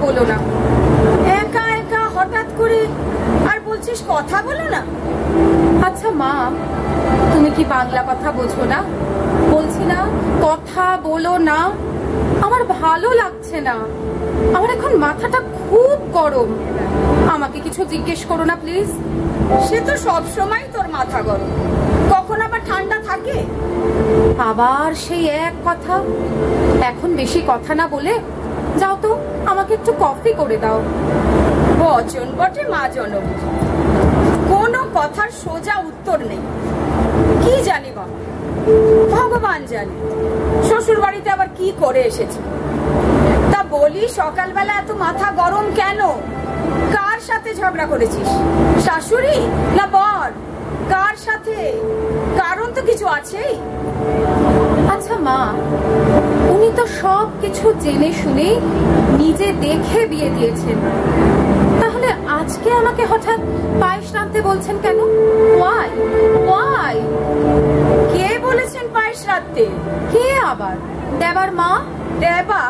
বলো না। একা একা হঠাৎ করে আর বলছিস কথা বলো না। আচ্ছা মা, তুমি কি বাংলা কথা বোঝো না? বলছি না কথা বলো না। আমার ভালো লাগছে না, আমার এখন মাথাটা খুব গরম। আমাকে কিছু জিজ্ঞেস করো না প্লিজ। সে তো সব সময় তোর মাথা গরম, কখন আবার ঠান্ডা থাকে। আবার সেই এক কথা। এখন বেশি কথা না বলে যাও তো, আমাকে একটু কফি করে দাও। বচন বটে মা জনবুঝি, কোনো কথার সোজা উত্তর নেই। কি জানি বাবা, ভগবান জানে শ্বশুর বাড়িতে আবার কি করে এসেছে। তা বলি, সকালবেলা এত মাথা গরম কেন? কার সাথে ঝগড়া করেছিস? শাশুড়ি না বর? কার সাথে? কারণ তো কিছু আছেই। আচ্ছা মা, উনি তো সব কিছু জেনে শুনে নিজে দেখে বিয়ে দিয়েছেন, তাহলে আজকে আমাকে হঠাৎ পায়েস রাঁধতে বলছেন কেন? Y Y? কে বলেছেন পায়েস রাঁধতে? কে আবার? দেবার মা। দেবা?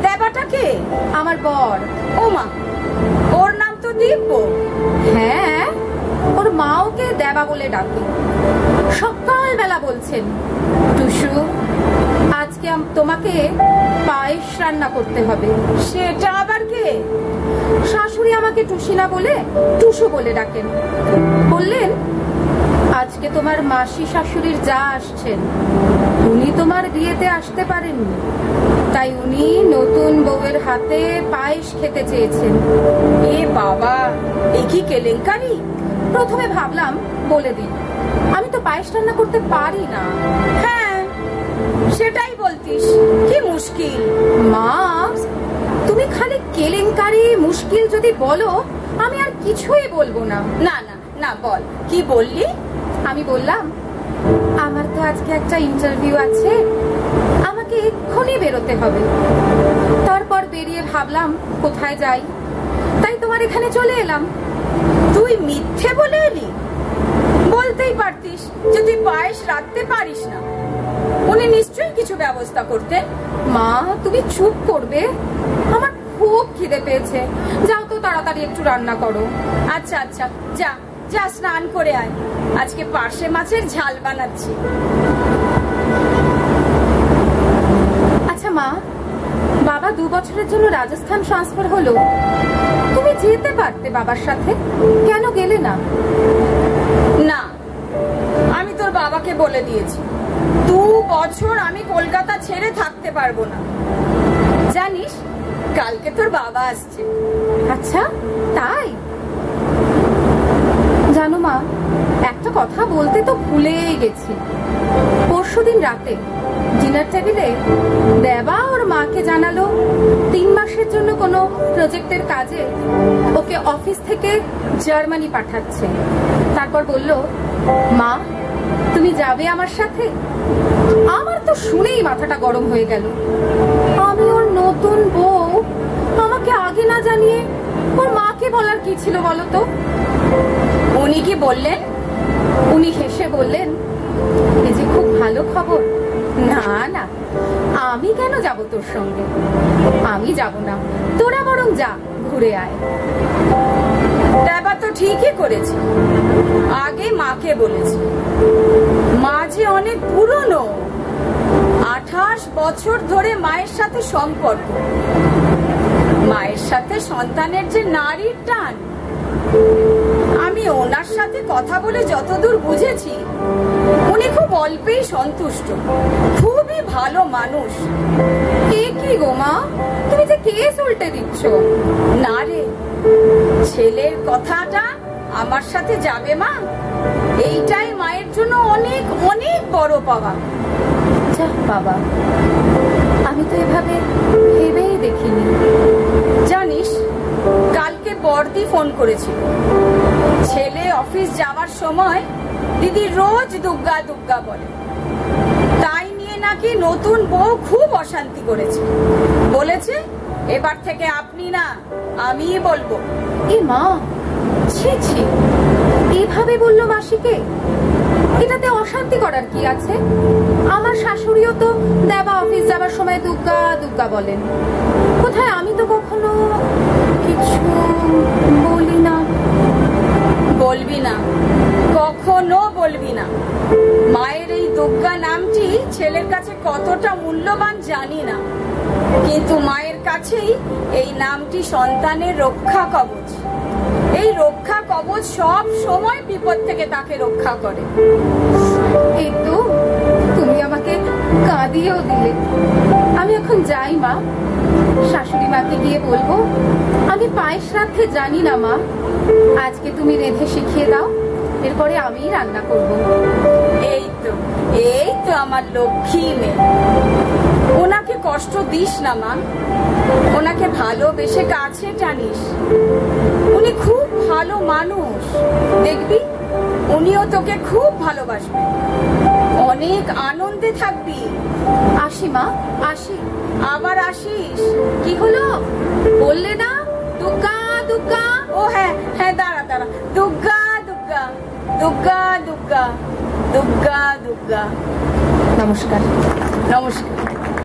দেবাটা কে? আমার বর। ও মা, ওর নাম তো দিব্য। হ্যাঁ, ওর মা ওকে দেবা বলে ডাকে। সকালবেলা বলছেন, টুসু আজকে তোমাকে পায়েস রান্না করতে হবে। সেটা আবার কে? শাশুড়ি আমাকে টুসিনা বলে টুসু বলে ডাকেন। বললেন আজকে তোমার মাসি শাশুড়ির যা আসছেন, উনি তোমার বিয়েতে আসতে পারেননি, তাই উনি নতুন বউয়ের হাতে পায়েস খেতে চেয়েছেন। এ বাবা, এ কি কেলেঙ্কারি! প্রথমে ভাবলাম বলে দিই, আমি তো পায়েস রান্না করতে পারি না। হ্যাঁ, সেটাই বলতিস, কি মুশকিল। মা, তুমি খালি কেলেঙ্কারি মুশকিল যদি বলো, আমি আর কিছুই বলবো না। না না না, বল, কি বললি? আমি বললাম আমার তো আজকে একটা ইন্টারভিউ আছে, আমাকে এক্ষুনি বেরোতে হবে। তারপর বেরিয়ে ভাবলাম কোথায় যাই, তাই তোমার এখানে চলে এলাম। তুই মিথ্যে বলে এলি? বলতেই পারতিস যে তুই পায়েস রাঁধতে পারিস না, উনি নিশ্চয়ই কিছু ব্যবস্থা করতেন। মা, তুমি চুপ করবে? আমার খুব খিদে পেয়েছে, যাও তো তাড়াতাড়ি একটু রান্না করো। আচ্ছা আচ্ছা, যা যা, স্নান করে আয়, আজকে পার্শে মাছের ঝাল বানাচ্ছি। আচ্ছা মা, বাবা 2 বছরের জন্য রাজস্থান ট্রান্সফার হলো, তুমি যেতে পারতে বাবার সাথে, কেন গেলে না? না, আমি তোর বাবাকে বলে দিয়েছি 2 বছর আমি কলকাতা ছেড়ে থাকতে পারবো না। জানিস, কালকে তোর বাবা আসছে। আচ্ছা তাই? জানো মা, একটা কথা বলতে তো ভুলেই গেছি। পরশুদিন রাতে ডিনার টেবিলে দেবা ওর মাকে জানালো 3 মাসের জন্য কোনো প্রজেক্টের কাজে ওকে অফিস থেকে জার্মানি পাঠাচ্ছে। তারপর বলল, মা তুমি যাবে আমার সাথে? আমার তো শুনেই মাথাটা গরম হয়ে গেল। আমি ওর নতুন বউ, আমাকে আগে না জানিয়ে ওর মাকে বলার কি ছিল বলো তো? উনি কি বললেন? উনি হেসে বললেন, এই যে খুব ভালো খবর। না না, আমি কেন যাব তোর সঙ্গে? আমি যাব না, তোরা বরং যা, ঘুরে আয়। দেবা তো ঠিকই করেছে, আগে মাকে বলেছে। মা যে অনেক পুরনো, 28 বছর ধরে মায়ের সাথে সম্পর্ক। মায়ের সাথে সন্তানের যে নারীর টান, আমি ওনার সাথে কথা বলে যতদূর বুঝেছি, উনি খুব অল্পেই সন্তুষ্ট, খুবই ভালো মানুষ। কে কি গো মা, তুমি যে কেস উল্টে দিচ্ছ। না রে, ছেলের কথাটা আমার সাথে যাবে মা, এইটাই মায়ের জন্য অনেক অনেক বড় পাওয়া। যা বাবা, আমি তো এভাবে ভেবেই দেখিনি। জানিস, কালকে বর্দি ফোন করেছিল, ছেলে অফিস যাওয়ার সময় দিদি রোজ দুগ্গা দুগ্গা বলে, তাই নিয়ে নাকি নতুন বউ খুব অশান্তি করেছে। বলেছে এবার থেকে আপনি না, আমিই বলবো। এ মা, ছি ছি, এভাবে বললো মাসিকে? এটাতে অশান্তি করার কি আছে? আমার শাশুড়িও তো দেবা অফিস যাবার সময় দুগ্গা দুগ্গা বলেন। কোথায়, আমি তো কখনো বলবি না। মায়ের এই দুর্গা নামটি ছেলের কাছে কতটা মূল্যবান জানি না, কিন্তু মায়ের কাছেই এই নামটি সন্তানের রক্ষা কবচ। এই রক্ষা কবচ সব সময় বিপদ থেকে তাকে রক্ষা করে। এই তো তুমি আমাকে কাঁদিয়েও দিলে। আমি এখন যাই মা, শাশুড়ি মাকে গিয়ে বলবো আমি পায়েস রাঁধতে জানি না মা, আজকে তুমি রেঁধে শিখিয়ে দাও, এরপরে আমিই রান্না করব। এই তো আমার লক্ষ্মী মেয়ে। ওনাকে কষ্ট দিস না মা, ওনাকে ভালোবেসে কাছে টানিস। উনি খুব ভালো মানুষ, দেখবি উনিও তোকে খুব ভালোবাসবে। অনেক আনন্দে থাকবি। আসি মা, আসি। আবার আসিস। কি হলো বললে না? দুর্গা দুর্গা। ও হ্যাঁ হ্যাঁ, দাঁড়া দাঁড়া। দুর্গা দুর্গা দুর্গা দুর্গা দুর্গা দুর্গা। নমস্কার। নমস্কার।